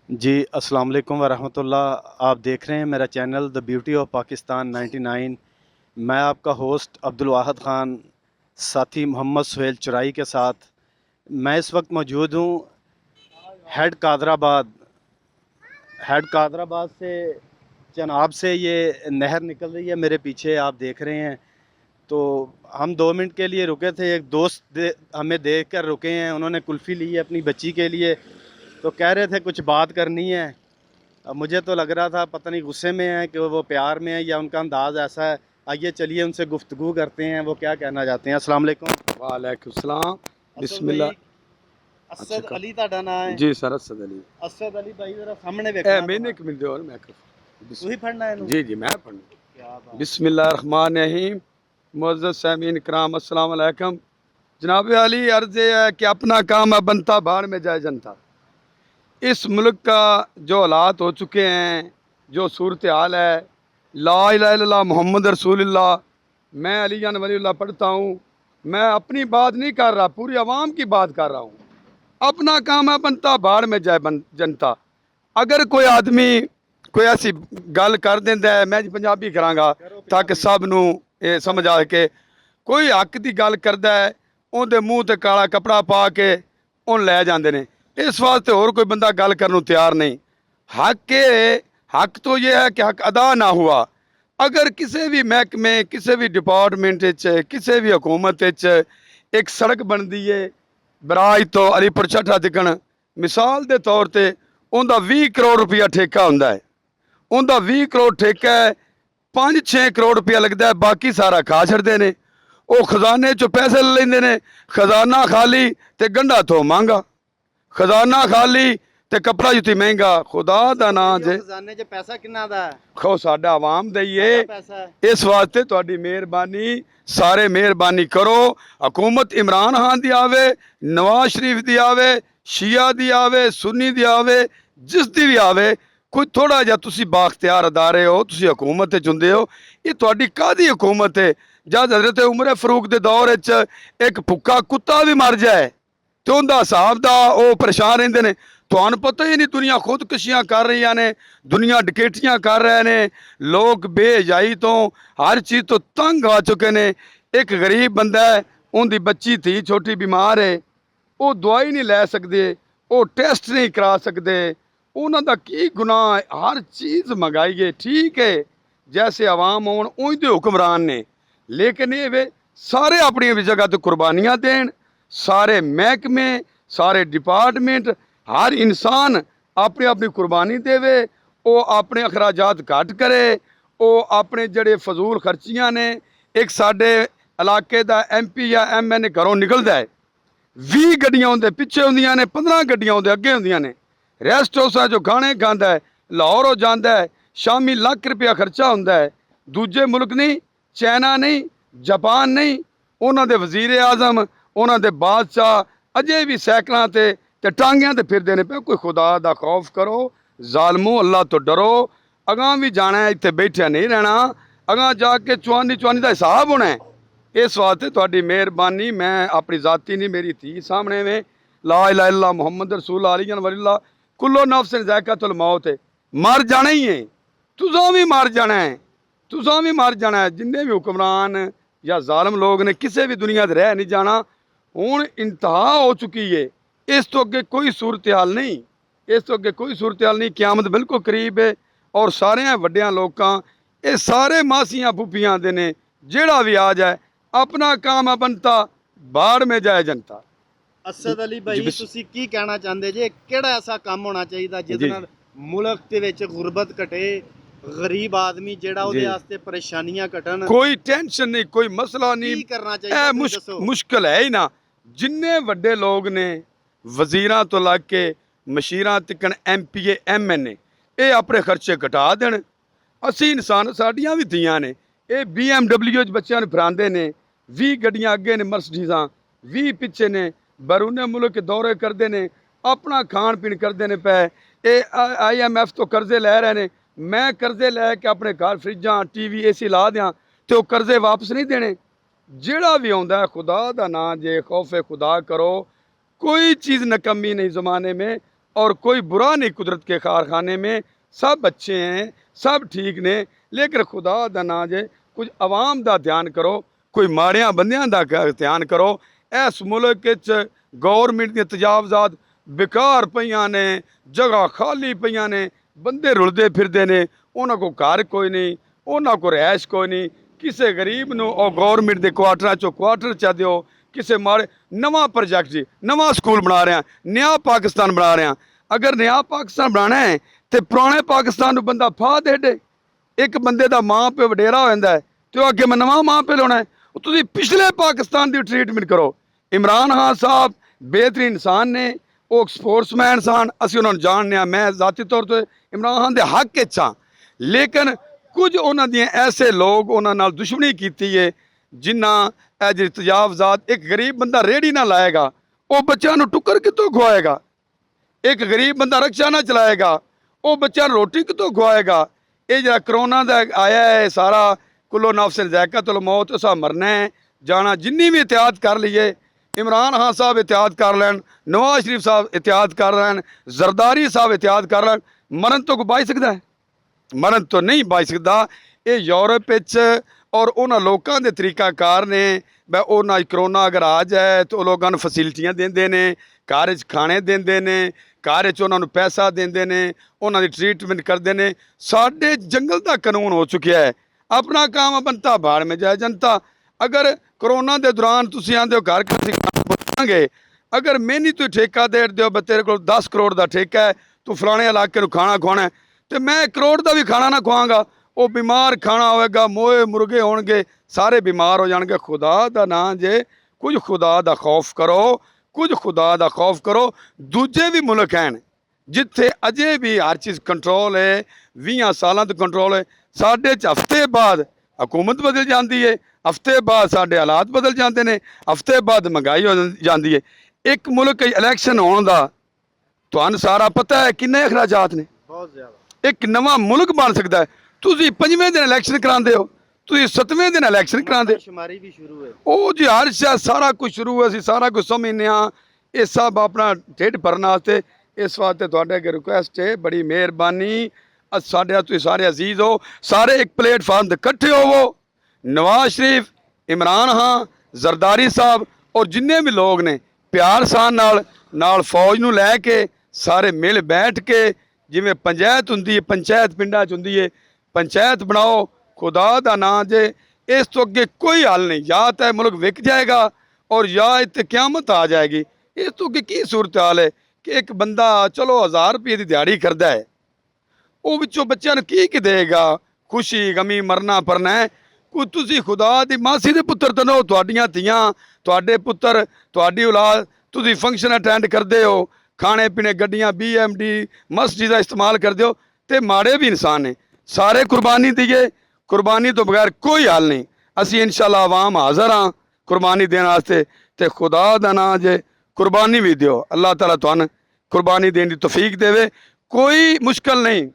जी अस्सलाम वालेकुम वरहमतुल्लाह। आप देख रहे हैं मेरा channel the beauty of Pakistan 99। मैं आपका होस्ट अब्दुल वाहद ख़ान, साथी मोहम्मद सुहेल चुराई के साथ। मैं इस वक्त मौजूद हूँ हेड कादराबाद। हेड कादराबाद से चनाब से ये नहर निकल रही है, मेरे पीछे आप देख रहे हैं। तो हम 2 मिनट के लिए रुके थे, एक दोस्त हमें देख कर रुके हैं। उन्होंने कुल्फ़ी ली है अपनी बच्ची के लिए, तो कह रहे थे कुछ बात करनी है। अब मुझे तो लग रहा था पता नहीं गुस्से में है कि वो प्यार में है या उनका अंदाज़ ऐसा है। आइए चलिए उनसे गुफ्तगू करते हैं, वो क्या कहना चाहते हैं। अस्सलाम वालेकुम। वालेकुम सलाम। असद बिस्मिल्लाह। भाई, असद अली ਤੁਹਾਡਾ ਨਾਂ ਹੈ? जी सर असद अली। असद अली भाई जरा सामने ए ਵੇਖਣਾ मैंने तुम्हारा। एक मिनट और मैं ਤੁਸੀਂ ਫੜਨਾ ਇਹਨੂੰ? जी जी मैं पढ़। क्या बात। बिस्मिल्लाहिर्रहमानिर्रहीम। मुअज़्ज़ज़ सामीन इकराम अस्सलाम वालेकुम। जनाब अली अर्ज़ है कि अपना काम है बनता बाढ़ में जाए जनता। इस मुल्क का जो हालात हो चुके हैं, जो सूरत हाल है, ला इलाहा इल्लल्लाह मोहम्मद रसूलुल्लाह, मैं अली जान वलीउल्लाह पढ़ता हूँ। मैं अपनी बात नहीं कर रहा, पूरी आवाम की बात कर रहा हूँ। अपना काम है बनता बाढ़ में जाए जनता। अगर कोई आदमी कोई ऐसी गल कर देंदा है, मैं जी पंजाबी करांगा ताकि सब नूं ये समझ आ के, कोई हक की गल करदा है उहदे मूँह ते काला कपड़ा पा के उन लै जांदे ने। इस वास्ते होर कोई बंदा गल करने को तैयार नहीं। हक तो ये है कि हक अदा ना हुआ। अगर किसी भी महकमे, किसी भी डिपार्टमेंट किसी भी हुकूमत एक सड़क बनती है बराज तो अलीपुर छठा तिकन, मिसाल के तौर पर उनका 20 करोड़ रुपया ठेका होंदा है। उनका 20 करोड़ ठेका है, 5-6 करोड़ रुपया लगता है, बाकी सारा खा छड़ते हैं। वो खजाने चो पैसे ले लेंदे ने। खजाना खाली ते गंढा थो महंगा, खजाना खाली ते कपड़ा जुत्ती महंगा। खुदा दा नाम जे खजाने 'ਚ ਪੈਸਾ ਕਿੰਨਾ ਦਾ ਹੈ? खो साडा आवाम दईए। ਪੈਸਾ ਹੈ। इस वास्ते तुहाडी मेहरबानी, सारे मेहरबानी करो। हुकूमत इमरान खान दी आवे, नवाज शरीफ दी आवे, शिया दी आवे, सुन्नी दी आवे, जिस दी भी आवे, कोई थोड़ा जिहा तुसी बाख्तियार अदारे हो, तुसी हुकूमत च हुंदे हो। ये तुहाडी कादी हुकूमत है? जद हजरत उमर फरूक के दौर एक भुक्का कुत्ता भी मर जाए तो उनका हिसाब दा वो परेशान रहिंदे ने। तुहानू पता ही नहीं, दुनिया खुदकुशियां कर रही ने, दुनिया डकैतियां कर रहे ने, लोग बेहजाई तो हर चीज़ तो तंग आ चुके ने। एक गरीब बंदा है, उनकी बच्ची थी छोटी बीमार है, वो दवाई नहीं लै सकते, वो टेस्ट नहीं करा सकते। उन्हों का की गुनाह है? हर चीज़ मंगाई है, ठीक है, जैसे आवाम होन उंज दे हुक्मरान ने, लेकिन ये वे सारे अपनी जगह तो कुर्बानियाँ देन। सारे महकमे, सारे डिपार्टमेंट, हर इंसान अपनी अपनी कुर्बानी देवे। वो अपने अखराजात घट करे, वो अपने जड़े फजूल खर्चियाँ ने। एक साडे इलाके का MP या MN घरों निकलता है, 20 गड्डियां उनके पिछे होंदियां ने, 15 गड्डियां उनके अगे होंदियां ने। रेस्ट हाउसा जो गाने गांदा है, लाहौर हो जाता है, शामी लाख रुपया खर्चा होंदा है। दूजे मुल्क नहीं, चाइना नहीं, जापान नहीं, उन्होंने वजीर आजम, उन्होंने बादशाह अजे भी सैकलों ते टांगियां ते फिरदे ने पे। कोई खुदा दा खौफ करो, जालमो अल्लाह तो डरो। अगां भी जाना है, इत्थे बैठा नहीं रहना। अगां जाके चुआनी चुआनी का हिसाब होना है। इस वास्ते तुहाडी मेहरबानी, मैं अपनी जाती नहीं, मेरी धी सामने में, ला इलाहा इल्लल्लाह मुहम्मद रसूल अली वलील्लाह, कुल्लो नफ्सिन ज़ायक़ातुल मौत है। मर जाना ही है, तुसां भी मर जाना है, तुसां भी मर जाना है। जिन्ने भी हुक्मरान या जालम लोग ने किसी भी दुनिया से रह नहीं जाना। हुण इंतहा हो चुकी है, इस तो अगे कोई सूरत हाल नहीं, इस तो अगे कोई सूरत हाल नहीं। क्यामत बिल्कुल करीब है और सारे वड्डियां लोकां, ये सारे मासियां फुफियां दे ने, जेड़ा भी आ जाए अपना काम है बनता बाढ़ में जाए जनता। असद अली भाई, जी, ਤੁਸੀਂ ਕੀ ਕਹਿਣਾ ਚਾਹੁੰਦੇ ਜੇ? ਕਿਹੜਾ ਐਸਾ ਕੰਮ ਹੋਣਾ ਚਾਹੀਦਾ ਜਿਹਦੇ जी ਨਾਲ ਮੁਲਕ ਦੇ ਵਿੱਚ ਗੁਰਬਤ ਘਟੇ, ਗਰੀਬ ਆਦਮੀ ਜਿਹੜਾ ਉਹਦੇ जी ਵਾਸਤੇ ਪਰੇਸ਼ਾਨੀਆਂ ਘਟਣ? कोई टेंशन नहीं, कोई मसला ਕੀ नहीं। ਕਰਨਾ ए ਚਾਹੀਦਾ ਤੁਸੀਂ ਦੱਸੋ। मुश्किल है ही ना। जिन्ने वड्डे लोग ने, वजीरां तो लग के मशीरां तिकन MPA MNA, ये अपने खर्चे घटा देन। असी इंसान, साड़ियाँ भी धियां ने, ये BMW च बच्चों फिरांदे ने, 20 गड्डियां अगे ने मर्सिडीज़ां, 20 पिछे ने, बैरूने मुल्क के दौरे करते हैं, अपना खान पीन करते हैं पे। ये IMF तो कर्जे लै रहे हैं। मैं कर्जे लैके अपने घर फ्रिजां TV AC ला दें तो वो कर्जे वापस नहीं देने। जेड़ा भी आंदा है, खुदा दा नाम जे खौफे खुदा करो। कोई चीज़ नकमी नहीं ज़माने में। और कोई बुरा नहीं कुदरत के कारखाने में, सब अच्छे हैं, सब ठीक ने। लेकिन खुदा दा ना जे कुछ आवाम दा ध्यान करो, कोई माड़ियां बंदियां दा ध्यान करो। इस मुल्क च गौरमेंट दी तजावजात बेकार पईयां ने, जगह खाली पईयां ने, बंदे रुलदे फिरदे ने, उन्हां को घर कोई नहीं, उन्हां को रहायश कोई नहीं। किसी गरीब नूं और गौरमेंट के क्वार्टरां चों क्वार्टर चा दिओ, किसी माड़े नवा प्रोजैक्ट जी, नवा स्कूल बना रहे हैं, नया पाकिस्तान बना रहे हैं। अगर नया पाकिस्तान बनाना है तो पुराने पाकिस्तान नूं बंदा फा दे दे। एक बंदे दा मां प्यो वडेरा हो जाता है तो अगे मैं नवा मां प्यो लाना है। तुसीं पिछले पाकिस्तान की ट्रीटमेंट करो। इमरान खान साहब बेहतरीन इंसान ने, वो स्पोर्ट्समैन सन, असीं उन्हां नूं जानने आ। मैं ज़ाती तौर पर इमरान खान के हक विच हां, लेकिन कुछ उन्हां दियां ऐसे लोग उन्हां नाल दुश्मनी कीती है जिन्हां जी तजावजात। एक गरीब बंदा रेहड़ी ना लाएगा, वो बच्चों नूं टुक्कर कितों खुआएगा? एक गरीब बंदा रक्षा ना चलाएगा, वो बच्चा रोटी कितों खुआएगा? ये जरा करोना का आया है सारा, कुल्लो नफ्स ज़ायक़तुल मौत, उसा मरना है जाना। जिन्नी भी एहतियात कर लीए, इमरान खान साहब एहतियात कर लैन, नवाज शरीफ साहब एहतियात कर लैन, जरदारी साहब एहतियात कर लैन, मरण तो कोई बच सकता है? मरण तो नहीं बच सकता। ये यूरोप और उन्होंने लोगों के तरीकाकार ने, मैं उन्होंने करोना अगर आ जाए तो लोगों को फैसिलिटियाँ देंदे ने, घर खाने देंदे ने, घर उन्होंने पैसा देंदे ने, उन्होंने ट्रीटमेंट करते हैं। साढ़े जंगल का कानून हो चुका है, अपना काम बनता बाढ़ में जाए जनता। अगर करोना के दौरान तुम आते हो घर खाएंगे, अगर मैंने तू ठेका दे दो, तेरे को 10 करोड़ का ठेका है, तू फलाने इलाके खाना खुआना है, तो मैं 1 करोड़ का भी खाना ना खुआंगा। वो बीमार खाना होएगा, मोए मुर्गे होणगे, सारे बीमार हो जाएंगे। खुदा दा नाम जे, कुछ खुदा दा खौफ करो, कुछ खुदा दा खौफ करो। दूजे भी मुल्क हैं जिथे अजे भी हर चीज़ कंट्रोल है, 20 सालों तक कंट्रोल है। साढ़े हफ्ते बाद हुकूमत बदल जाती है, हफ्ते बाद साढ़े हालात बदल जाते हैं, हफ्ते बाद महंगाई हो जाती है। एक मुल्क इलैक्शन होने का तुहानूं सारा पता है किन्ने अखराजात ने? बहुत ज़्यादा। एक नवा मुल्क बन सकता है। तुसीं 5वें दिन इलैक्शन करांदे हो, तुसीं 7वें दिन इलैक्शन करांदे शुमारी भी शुरू है। ओ जी हर शा सारा कुछ शुरू है, असीं सारा कुछ समझने हाँ। ये सब अपना ढिड भरने वास्ते। इस वास्ते तुहाडे अगे रिक्वेस्ट है, बड़ी मेहरबानी, साढ़े तुसीं सारे अजीज़ हो, सारे एक प्लेटफार्म ते इकट्ठे होवो। नवाज शरीफ, इमरान खान, जरदारी साहब और जिन्ने भी लोग ने प्यार सान नाल फौज नूं लै के सारे मिल बैठ के, जिवें पंचायत हुंदी है, पंचायत पिंडां च हुंदी है, पंचायत बनाओ। खुदा दा नाम जे, इस तो अगे कोई हल नहीं। या तो मुल्क विक जाएगा और या इत्ते क्यामत आ जाएगी। इस तो अगे की सूरत हाल है कि एक बंदा चलो 1000 रुपये की दिहाड़ी करता है, वो विचों बच्चों नूं की देगा? खुशी गमी मरना परना है। कोई तुसी खुदा दी मासी दे पुत्तर तो नो, तुहाडियां धीआं, तुहाडे पुत्तर, तुहाडी औलाद, तुसी फंक्शन अटेंड करदे हो, खाने पीने गड्डियां BMD मस्जिद का इस्तेमाल करदे हो, ते माड़े भी इंसान ने। सारे कुर्बानी दिए, कुर्बानी तो बगैर कोई हल नहीं। असी इंशाअल्लाह आवाम हाज़र हाँ कुर्बानी देने वास्ते, ते खुदा दा नाम जे कुर्बानी भी दियो। अल्लाह ताला तुहानूं कुर्बानी देने की तौफीक देवे। कोई मुश्किल नहीं,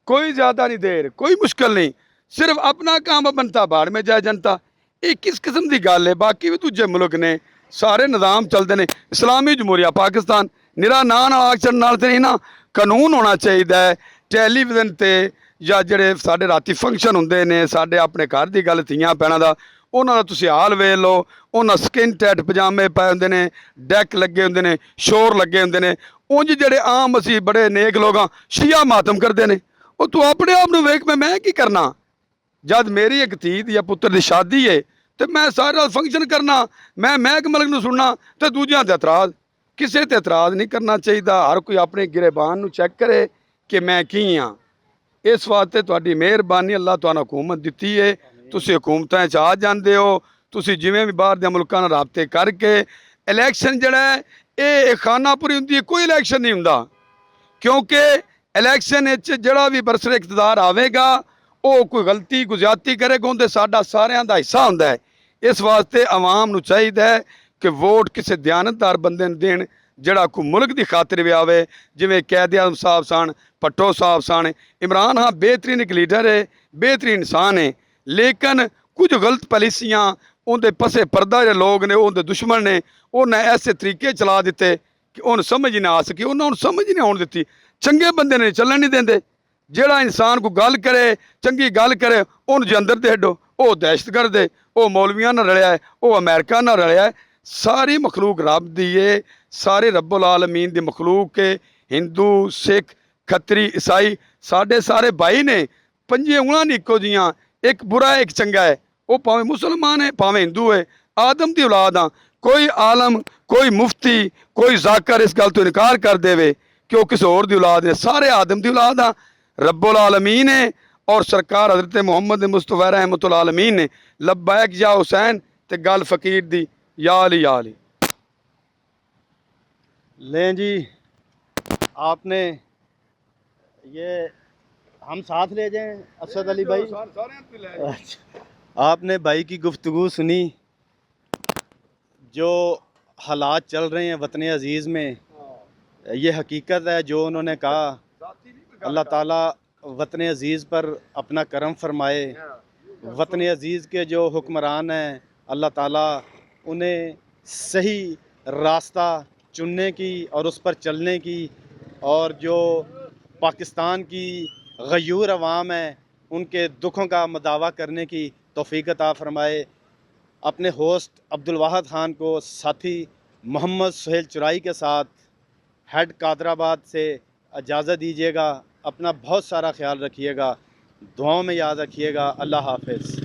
कोई ज़्यादा नहीं देर, कोई मुश्किल नहीं, सिर्फ अपना काम बनता बाढ़ में जाए जनता। ये किस किस्म की गल है? बाकी भी दूजे मुल्क ने सारे निज़ाम चलते हैं। इस्लामी जमहूरिया पाकिस्तान निरा नां नाल आखण नाल ते नहीं ना, कानून होना चाहिए। टैलीविजन ते या जिहड़े साडे राती फंक्शन हुंदे ने, साडे अपने घर की गल धीआं भैणां दा, उन्हां दा तुसीं हाल वेख लो। उन्हां स्किन टाइट पजामे पाए हुंदे ने, डैक लगे हुंदे ने, शोर लगे हुंदे ने। उंज जिहड़े आम असीं बड़े नेक लोग हां, शिया मातम करदे ने। ਉਹ ਤੂੰ ਆਪਣੇ ਆਪ ਨੂੰ ਵੇਖ, ਮੈਂ ਕੀ ਕਰਨਾ? जब मेरी एक धी या पुत्र की शादी है तो मैं सारे रात फंक्शन करना, मैं महक मलिक नूं सुनना, तो दूजियां ते एतराज़। किसी ते एतराज़ नहीं करना चाहिए। हर कोई अपने गिरेबान नूं चैक करे कि मैं की हाँ। इस वास्ते तुहाडी मेहरबानी, अल्लाह तुहानूं हुकूमत दित्ती है, तुसीं हुकूमतां च आ जांदे हो। तुसीं जिवें भी बाहर दे मुल्कां नाल राबते करके इलैक्शन जिहड़ा है ये खानापुरी हुंदी है, कोई इलैक्शन नहीं हुंदा। क्योंकि इलैक्शन जिहड़ा भी बरसरे इकतदार आवेगा, वो कोई गलती कोई ज्यादती करेगा, उनके साडा सारियां दा हिस्सा हुंदा है। इस वास्ते आवाम नूं चाहिए कि वोट किसी दयानतदार बंदे नूं देण, जिहड़ा कोई मुल्क की खातिर भी आवे। जिवें कैद आज़म साहब सन, भट्टो साहब सन। इमरान खान बेहतरीन एक लीडर है, बेहतरीन इंसान है, लेकिन कुछ गलत पॉलिसियां उनके पसे पर्दा जो लोग ने, उनके दुश्मन ने, उन्हें ऐसे तरीके चला दिते ਕਿ ਉਹਨੂੰ ਸਮਝ ਹੀ ਨਾ ਆ ਸਕੀ, ਉਹਨਾਂ ਨੂੰ ਸਮਝ ਹੀ ਨਹੀਂ ਆਉਣ ਦਿੱਤੀ। ਚੰਗੇ ਬੰਦੇ ਨੇ ਚੱਲਣ ਨਹੀਂ ਦਿੰਦੇ। ਜਿਹੜਾ ਇਨਸਾਨ ਕੋਈ ਗੱਲ ਕਰੇ, ਚੰਗੀ ਗੱਲ ਕਰੇ, ਉਹਨੂੰ ਜੰਦਰ ਤੇ ਹੱਡੋ। ਉਹ ਦਹਿਸ਼ਤਗਰਦ ਹੈ, ਉਹ ਮੌਲਵੀਆਂ ਨਾਲ ਰਲਿਆ ਹੈ, ਉਹ ਅਮਰੀਕਾ ਨਾਲ ਰਲਿਆ ਹੈ। ਸਾਰੀ ਮਖਲੂਕ ਰੱਬ ਦੀ ਏ, ਸਾਰੇ ਰੱਬੁਲ ਆਲਮੀਨ ਦੀ ਮਖਲੂਕ ਹੈ। ਹਿੰਦੂ, ਸਿੱਖ, ਖੱਤਰੀ, ਈਸਾਈ ਸਾਡੇ ਸਾਰੇ ਭਾਈ ਨੇ। ਪੰਜੇ ਉਂਗਲਾਂ ਨਹੀਂ ਇੱਕੋ ਜੀਆਂ, ਇੱਕ ਬੁਰਾ ਹੈ, ਇੱਕ ਚੰਗਾ ਹੈ। ਉਹ ਭਾਵੇਂ ਮੁਸਲਮਾਨ ਹੈ, ਭਾਵੇਂ ਹਿੰਦੂ ਹੈ, ਆਦਮ ਦੀ ਔਲਾਦ ਆ। ਕੋਈ ਆਲਮ, ਕੋਈ ਮੁਫਤੀ, ਕੋਈ ਜ਼ਾਕਰ ਇਸ ਗੱਲ ਤੋਂ ਇਨਕਾਰ ਕਰ ਦੇਵੇ ਕਿ ਉਹ ਕਿਸੇ ਹੋਰ ਦੀ ਔਲਾਦ ਨੇ। ਸਾਰੇ ਆਦਮ ਦੀ ਔਲਾਦ ਆ। रब्बुल आलमीन है और सरकार हज़रत मोहम्मद मुस्तफ़ा रहमतुल आलमीन ने लब्बैक या हुसैन ते गल फ़कीर दी या अली या अली। लें जी, आपने ये हम साथ ले जाएं असद अली भाई। अच्छा, आपने भाई की गुफ्तगू सुनी, जो हालात चल रहे हैं वतन अज़ीज़ में, ये हकीकत है जो उन्होंने कहा। अल्लाह ताला वतन अज़ीज़ पर अपना करम फरमाए। वतन अज़ीज़ के जो हुक्मरान हैं, अल्लाह ताला उन्हें सही रास्ता चुनने की और उस पर चलने की, और जो पाकिस्तान की गयूर अवाम है उनके दुखों का मदावा करने की तौफ़ीक़ अता फ़रमाए। अपने होस्ट अब्दुल वाहिद ख़ान को साथी मोहम्मद सुहेल चुराई के साथ हेड कादराबाद से इजाज़त दीजिएगा। अपना बहुत सारा ख्याल रखिएगा, दुआओं में याद रखिएगा। अल्लाह हाफ़िज़।